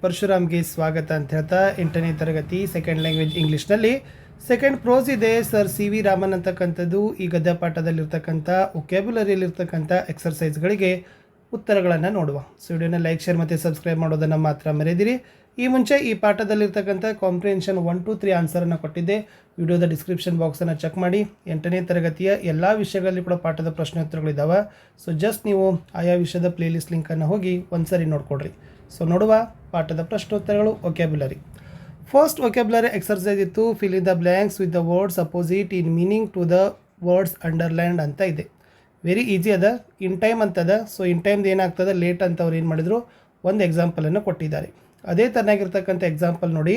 ಪರಶುರಾಮ್ಗೆ ಸ್ವಾಗತ ಅಂತ ಹೇಳ್ತಾ 8ನೇ ತರಗತಿ ಸೆಕೆಂಡ್ ಲ್ಯಾಂಗ್ವೇಜ್ ಇಂಗ್ಲೀಷ್ನಲ್ಲಿ ಸೆಕೆಂಡ್ ಪ್ರೋಸ್ ಇದೆ ಸರ್ CV ರಾಮನ್ ಅಂತಕ್ಕಂಥದ್ದು. ಈ ಗದ್ಯ ಪಾಠದಲ್ಲಿರ್ತಕ್ಕಂಥ ವೊಕ್ಯಾಬ್ಯುಲರಿಯಲ್ಲಿರ್ತಕ್ಕಂಥ ಎಕ್ಸರ್ಸೈಸ್ಗಳಿಗೆ ಉತ್ತರಗಳನ್ನು ನೋಡುವ. ಸೊ ವಿಡಿಯೋನ ಲೈಕ್ ಶೇರ್ ಮತ್ತು ಸಬ್ಸ್ಕ್ರೈಬ್ ಮಾಡೋದನ್ನು ಮಾತ್ರ ಮರೆಯದಿರಿ. ಈ ಮುಂಚೆ ಈ ಪಾಠದಲ್ಲಿರ್ತಕ್ಕಂಥ ಕಾಂಪ್ರಿಹೆನ್ಷನ್ 1 2 3 ಆನ್ಸರನ್ನು ಕೊಟ್ಟಿದ್ದೆ. ವಿಡಿಯೋದ ಡಿಸ್ಕ್ರಿಪ್ಷನ್ ಬಾಕ್ಸನ್ನು ಚೆಕ್ ಮಾಡಿ. 8ನೇ ತರಗತಿಯ ಎಲ್ಲ ವಿಷಯಗಳಲ್ಲಿ ಕೂಡ ಪಾಠದ ಪ್ರಶ್ನೋತ್ತರಗಳಿದ್ದಾವೆ. ಸೊ ಜಸ್ಟ್ ನೀವು ಆಯಾ ವಿಷಯದ ಪ್ಲೇಲಿಸ್ಟ್ ಲಿಂಕನ್ನು ಹೋಗಿ ಒಂದ್ಸರಿ ನೋಡ್ಕೊಡ್ರಿ. ಸೊ ನೋಡುವ ಪಾಠದ ಪ್ರಶ್ನೋತ್ತರಗಳು. ವೊಕ್ಯಾಬ್ಯುಲರಿ ಫಸ್ಟ್ ವೊಕ್ಯಾಬ್ಯುಲರಿ ಎಕ್ಸರ್ಸೈಸ್ ಇತ್ತು fill in the blanks with the words opposite in meaning to the words underlined ಅಂತ ಇದೆ. ವೆರಿ ಈಸಿ ಅದ. ಇನ್ ಟೈಮ್ ಅಂತದ. ಸೊ ಇನ್ ಟೈಮ್ದು ಏನಾಗ್ತದೆ ಲೇಟ್ ಅಂತ ಅವ್ರು ಏನು ಮಾಡಿದರು, ಒಂದು ಎಕ್ಸಾಂಪಲನ್ನು ಕೊಟ್ಟಿದ್ದಾರೆ. ಅದೇ ಥರನಾಗಿರ್ತಕ್ಕಂಥ ಎಕ್ಸಾಂಪಲ್ ನೋಡಿ.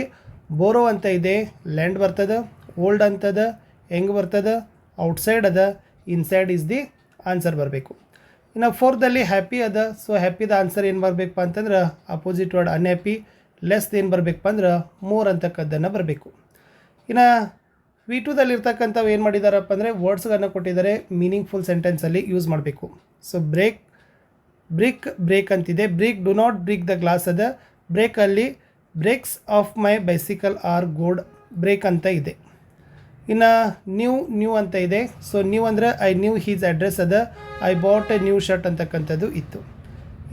ಬೋರೋ ಅಂತ ಇದೆ, ಲ್ಯಾಂಡ್ ಬರ್ತದೆ, ಓಲ್ಡ್ ಅಂತದ, ಹೆಂಗೆ ಬರ್ತದೆ, ಔಟ್ಸೈಡ್ ಅದ, ಇನ್ಸೈಡ್ ಈಸ್ ದಿ ಆನ್ಸರ್ ಬರಬೇಕು. ಇನ್ನು ಫೋರ್ದಲ್ಲಿ ಹ್ಯಾಪಿ ಅದ. ಸೊ ಹ್ಯಾಪಿದ ಆನ್ಸರ್ ಏನು ಬರಬೇಕಪ್ಪ ಅಂತಂದ್ರೆ ಅಪೋಸಿಟ್ ವರ್ಡ್ ಅನ್ಹ್ಯಾಪಿ. ಲೆಸ್ ಏನು ಬರಬೇಕಪ್ಪ ಅಂದ್ರೆ ಮೋರ್ ಅಂತಕ್ಕದ್ದನ್ನು ಬರಬೇಕು. ಇನ್ನು V2ದಲ್ಲಿರ್ತಕ್ಕಂಥವು ಏನು ಮಾಡಿದಾರಪ್ಪ ಅಂದರೆ ವರ್ಡ್ಸ್ಗಳನ್ನು ಕೊಟ್ಟಿದ್ದಾರೆ, ಮೀನಿಂಗ್ಫುಲ್ ಸೆಂಟೆನ್ಸಲ್ಲಿ ಯೂಸ್ ಮಾಡಬೇಕು. ಸೊ ಬ್ರೇಕ್ ಅಂತಿದೆ. Do not break the glass ಅದ. ಬ್ರೇಕಲ್ಲಿ brakes of my bicycle are good brake ಅಂತ ಇದೆ. ಇನ್ನು ನ್ಯೂ ಅಂತ ಇದೆ. ಸೊ ನ್ಯೂ ಅಂದರೆ ಐ ನ್ಯೂ ಹೀಸ್ ಅಡ್ರೆಸ್ ಅದ. I bought a new shirt ಅಂತಕ್ಕಂಥದ್ದು ಇತ್ತು.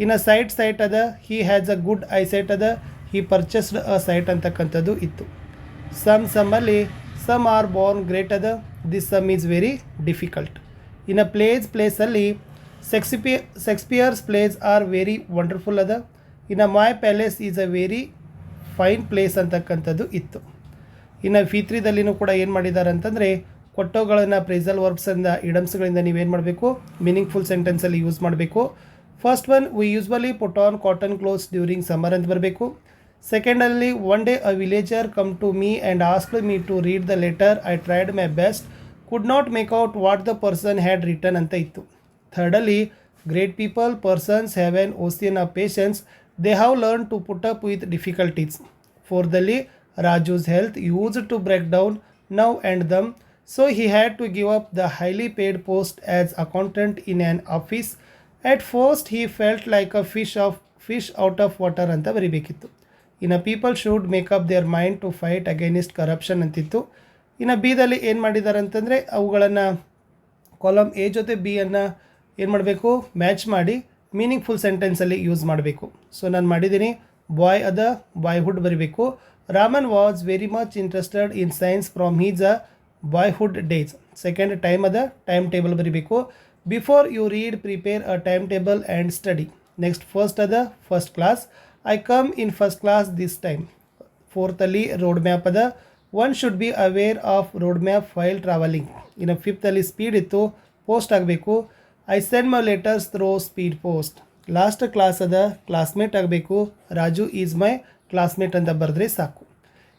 ಇನ್ನು ಸೈಟ್ ಅದ. He has a good eye sight ಅದ. ಹಿ ಪರ್ಚೇಸ್ಡ್ ಅ ಸೈಟ್ ಅಂತಕ್ಕಂಥದ್ದು ಇತ್ತು. ಸಮ್ಮಲ್ಲಿ ಸಮ್ ಆರ್ ಬಾರ್ನ್ ಗ್ರೇಟ್ ಅದ. This some is very difficult. ಇನ್ನು ಪ್ಲೇಸಲ್ಲಿ Shakespeare's plays are very wonderful ಅದ. ಇನ್ನು my palace is a very fine place ಅಂತಕ್ಕಂಥದ್ದು ಇತ್ತು. ಇನ್ನು V3ದಲ್ಲಿನೂ ಕೂಡ ಏನು ಮಾಡಿದ್ದಾರೆ ಅಂತಂದರೆ ಕೊಟ್ಟೋಗಳನ್ನು ಪ್ರೇಸಲ್ ವರ್ಬ್ಸಿಂದ ಇಡಮ್ಸ್ಗಳಿಂದ ನೀವೇನು ಮಾಡಬೇಕು, ಮೀನಿಂಗ್ಫುಲ್ ಸೆಂಟೆನ್ಸಲ್ಲಿ ಯೂಸ್ ಮಾಡಬೇಕು. First one we usually put on cotton clothes during summer ಅಂತ ಬರಬೇಕು. ಸೆಕೆಂಡಲ್ಲಿ one day a villager come to me and asked me to read the letter. I tried my best, could not make out what the person had written ಅಂತ ಇತ್ತು. ಥರ್ಡಲ್ಲಿ great people persons have an ocean of patience, they have learn to put up with difficulties. ಫೋರ್ದಲ್ಲಿ Raju's health used to break down now and then, so he had to give up the highly paid post as accountant in an office. At first he felt like a fish out of water ಅಂತ ಬರಿಬೇಕಿತ್ತು. ಇನ್ನು people should make up their mind to fight against corruption ಅಂತಿತ್ತು. ಇನ್ನು ಬಿದಲ್ಲಿ ಏನು ಮಾಡಿದ್ದಾರೆ ಅಂತಂದರೆ ಅವುಗಳನ್ನು column A ಜೊತೆ ಬಿ ಅನ್ನು ಏನು ಮಾಡಬೇಕು, ಮ್ಯಾಚ್ ಮಾಡಿ ಮೀನಿಂಗ್ಫುಲ್ ಸೆಂಟೆನ್ಸಲ್ಲಿ ಯೂಸ್ ಮಾಡಬೇಕು. ಸೊ ನಾನು ಮಾಡಿದ್ದೀನಿ. ಬಾಯ್ ಅದ, ಬಾಯ್ಹುಡ್ ಬರಿಬೇಕು. Raman was very much interested in science from his boyhood days. Second time ada timetable ಬರಿಬೇಕು. Before you read, prepare a timetable and study. Next first ada first class. I come in first class this time. Fourth ಅಲ್ಲಿ road map ada. One should be aware of road map while traveling. ಇನ್ನು fifth ಅಲ್ಲಿ speed ಇತ್ತು, post ಆಗಬೇಕು. I send my letters through speed post. Last class ಅದ, classmate ಆಗಬೇಕು. Raju is my classmate ಅಂತ ಬರೆದ್ರೆ ಸಾಕು.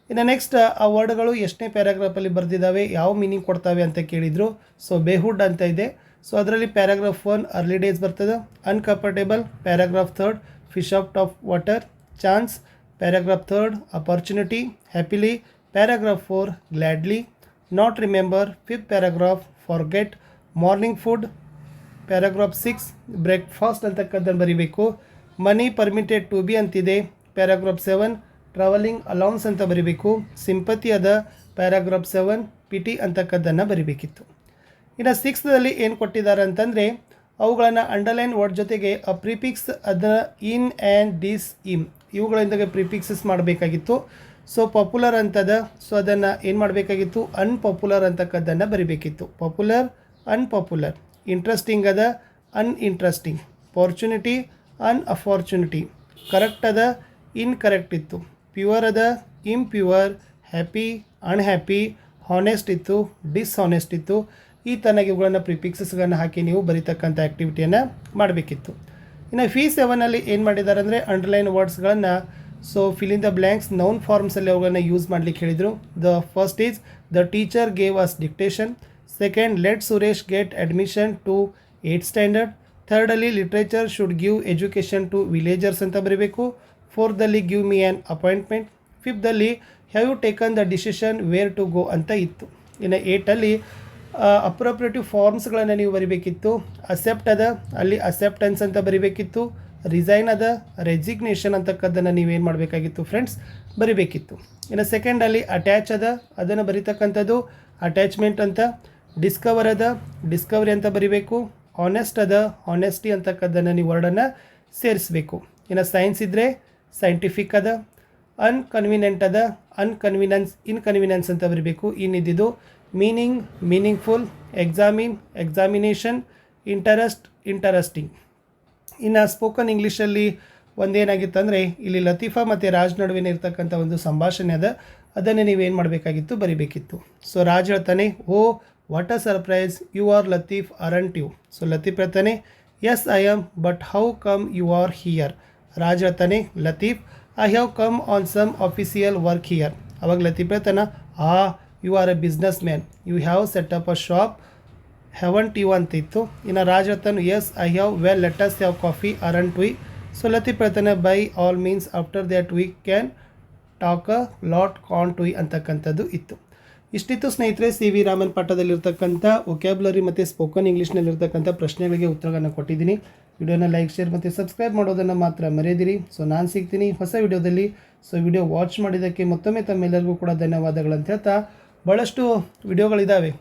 ಇನ್ನು ನೆಕ್ಸ್ಟ್ ಆ ವರ್ಡ್ಗಳು ಎಷ್ಟನೇ ಪ್ಯಾರಾಗ್ರಾಫಲ್ಲಿ ಬರೆದಿದ್ದಾವೆ, ಯಾವ ಮೀನಿಂಗ್ ಕೊಡ್ತಾವೆ ಅಂತ ಕೇಳಿದರು. ಸೊ ಬೇಹುಡ್ ಅಂತ ಇದೆ. ಸೊ ಅದರಲ್ಲಿ ಪ್ಯಾರಾಗ್ರಾಫ್ 1 ಅರ್ಲಿ ಡೇಸ್ ಬರ್ತದೆ. Uncomfortable paragraph 3 fish out of water. Chance paragraph 3 opportunity. Happily paragraph 4 gladly. Not remember fifth paragraph forget. Morning food paragraph 6 breakfast ಅಂತಕ್ಕಂಥದ್ದು ಬರೀಬೇಕು. ಮನಿ ಪರ್ಮಿಟೆಡ್ ಟು ಬಿ ಅಂತಿದೆ. ಪ್ಯಾರಾಗ್ರಾಫ್ 7 ಟ್ರಾವೆಲಿಂಗ್ ಅಲೌನ್ಸ್ ಅಂತ ಬರೀಬೇಕು. Sympathy ಅದ. Paragraph 7 pity ಅಂತಕ್ಕದ್ದನ್ನು ಬರೀಬೇಕಿತ್ತು. ಇನ್ನು 6ದಲ್ಲಿ ಏನು ಕೊಟ್ಟಿದ್ದಾರೆ ಅಂತಂದರೆ ಅವುಗಳನ್ನು ಅಂಡರ್ಲೈನ್ ವರ್ಡ್ ಜೊತೆಗೆ ಅ ಪ್ರಿಫಿಕ್ಸ್ ಅದನ್ನು ಇನ್ ಆ್ಯಂಡ್ ದಿಸ್ ಇಮ್ ಇವುಗಳಿಂದ ಪ್ರಿಫಿಕ್ಸಸ್ ಮಾಡಬೇಕಾಗಿತ್ತು. ಸೊ ಪಾಪ್ಯುಲರ್ ಅಂತದ. ಸೊ ಅದನ್ನು ಏನು ಮಾಡಬೇಕಾಗಿತ್ತು, ಅನ್ಪಾಪ್ಯುಲರ್ ಅಂತಕ್ಕದ್ದನ್ನು ಬರೀಬೇಕಿತ್ತು. Popular, unpopular. ಇಂಟ್ರೆಸ್ಟಿಂಗ್ ಅದ, ಅನ್ಇಂಟ್ರೆಸ್ಟಿಂಗ್. Fortunity, unfortunity. ಕರೆಕ್ಟ್ ಅದ, ಇನ್ಕರೆಕ್ಟ್ ಇತ್ತು. ಪ್ಯೂರ್ ಅದ, ಇಂಪ್ಯೂರ್. Happy, unhappy. ಹಾನೆಸ್ಟ್ ಇತ್ತು, ಡಿಸ್ಹಾನೆಸ್ಟ್ ಇತ್ತು. ಈ ತನಗೆ ಇವುಗಳನ್ನು ಪ್ರಿಫಿಕ್ಸಸ್ಗಳನ್ನು ಹಾಕಿ ನೀವು ಬರೀತಕ್ಕಂಥ ಆ್ಯಕ್ಟಿವಿಟಿಯನ್ನು ಮಾಡಬೇಕಿತ್ತು. ಇನ್ನು V7ಅಲ್ಲಿ ಏನು ಮಾಡಿದ್ದಾರೆ ಅಂದರೆ ಅಂಡರ್ಲೈನ್ ವರ್ಡ್ಸ್ಗಳನ್ನು so fill in the blanks noun ಫಾರ್ಮ್ಸಲ್ಲಿ ಅವುಗಳನ್ನು ಯೂಸ್ ಮಾಡಲಿಕ್ಕೆ ಹೇಳಿದರು. The first is the teacher gave us dictation. Second let Suresh get admission to 8th standard. ಥರ್ಡಲ್ಲಿ literature should give education to villagers ಅಂತ ಬರೀಬೇಕು. ಫೋರ್ದಲ್ಲಿ ಗಿವ್ ಮಿ ಆ್ಯನ್ ಅಪಾಯಿಂಟ್ಮೆಂಟ್. ಫಿಫ್ತಲ್ಲಿ have you taken the decision where to go ಅಂತ ಇತ್ತು. ಇನ್ನು 8ಅಲ್ಲಿ appropriative ಫಾರ್ಮ್ಸ್ಗಳನ್ನು ನೀವು ಬರೀಬೇಕಿತ್ತು. Accept ಅದ, ಅಲ್ಲಿ ಅಸೆಪ್ಟೆನ್ಸ್ ಅಂತ ಬರೀಬೇಕಿತ್ತು. ರಿಸೈನ್ ಅದ, ರೆಸಿಗ್ನೇಷನ್ ಅಂತಕ್ಕದ್ದನ್ನು ನೀವೇನು ಮಾಡಬೇಕಾಗಿತ್ತು ಫ್ರೆಂಡ್ಸ್, ಬರಿಬೇಕಿತ್ತು. ಇನ್ನು ಸೆಕೆಂಡಲ್ಲಿ ಅಟ್ಯಾಚ್ ಅದ, ಅದನ್ನು ಬರಿತಕ್ಕಂಥದ್ದು ಅಟ್ಯಾಚ್ಮೆಂಟ್ ಅಂತ. ಡಿಸ್ಕವರ್ ಅದ, ಡಿಸ್ಕವರಿ ಅಂತ ಬರಿಬೇಕು. ಆನೆಸ್ಟ್ ಅದ, ಆನೆಸ್ಟಿ ಅಂತಕ್ಕದ್ದನ್ನು ನೀವು ವರ್ಡನ್ನು ಸೇರಿಸಬೇಕು. ಇನ್ನು ಸೈನ್ಸ್ ಇದ್ದರೆ ಸೈಂಟಿಫಿಕ್ ಅದ. ಅನ್ಕನ್ವೀನಿಯೆಂಟ್ ಅದ, ಇನ್ಕನ್ವೀನಿಯನ್ಸ್ ಅಂತ ಬರಿಬೇಕು. ಇನ್ನಿದ್ದು meaning, meaningful. Examine, examination. Interesting. ಇನ್ನು ಸ್ಪೋಕನ್ ಇಂಗ್ಲೀಷಲ್ಲಿ ಒಂದೇನಾಗಿತ್ತು ಅಂದರೆ ಇಲ್ಲಿ ಲತೀಫಾ ಮತ್ತು ರಾಜ್ ನಡುವಿನ ಇರ್ತಕ್ಕಂಥ ಒಂದು ಸಂಭಾಷಣೆ ಅದ, ಅದನ್ನೇ ನೀವೇನು ಮಾಡಬೇಕಾಗಿತ್ತು, ಬರಿಬೇಕಿತ್ತು. ಸೊ ರಾಜ್ ಹೇಳ್ತಾನೆ, oh what a surprise, you are Latif aren't you. So Latif ಹೇಳ್ತಾನೆ, yes I am, but how come you are here. Raj ಹೇಳ್ತಾನೆ, Latif I have come on some official work here. ಅವಾಗ ಲತೀಫ್ ಹೇಳ್ತಾನೆ, you are a businessman, you have set up a shop haven't you ಅಂತಿತ್ತು. ಇನ್ನು ರಾಜ್ ಹೇಳ್ತಾನೆ, yes I have, well let us have coffee aren't we. So Latif ಹೇಳ್ತಾನೆ, by all means after that we can talk a lot ಕಾನ್ ಟು ಅಂತಕ್ಕಂಥದ್ದು ಇತ್ತು. ಇಷ್ಟಿತ್ತು ಸ್ನೇಹಿತರೆ ಸಿ ವಿ ರಾಮನ್ ಪಾಠದಲ್ಲಿರ್ತಕ್ಕಂಥ ವೊಕ್ಯಾಬ್ಯುಲರಿ ಮತ್ತು ಸ್ಪೋಕನ್ ಇಂಗ್ಲೀಷ್ನಲ್ಲಿರ್ತಕ್ಕಂಥ ಪ್ರಶ್ನೆಗಳಿಗೆ ಉತ್ತರಗಳನ್ನು ಕೊಟ್ಟಿದ್ದೀನಿ. ವಿಡಿಯೋನ ಲೈಕ್, ಶೇರ್ ಮತ್ತು ಸಬ್ಸ್ಕ್ರೈಬ್ ಮಾಡೋದನ್ನು ಮಾತ್ರ ಮರೆಯದಿರಿ. ಸೊ ನಾನು ಸಿಗ್ತೀನಿ ಹೊಸ ವಿಡಿಯೋದಲ್ಲಿ. ಸೊ ವಿಡಿಯೋ ವಾಚ್ ಮಾಡಿದ್ದಕ್ಕೆ ಮತ್ತೊಮ್ಮೆ ತಮ್ಮೆಲ್ಲರಿಗೂ ಕೂಡ ಧನ್ಯವಾದಗಳಂತ ಹೇಳ್ತಾ, ಭಾಳಷ್ಟು ವಿಡಿಯೋಗಳಿದ್ದಾವೆ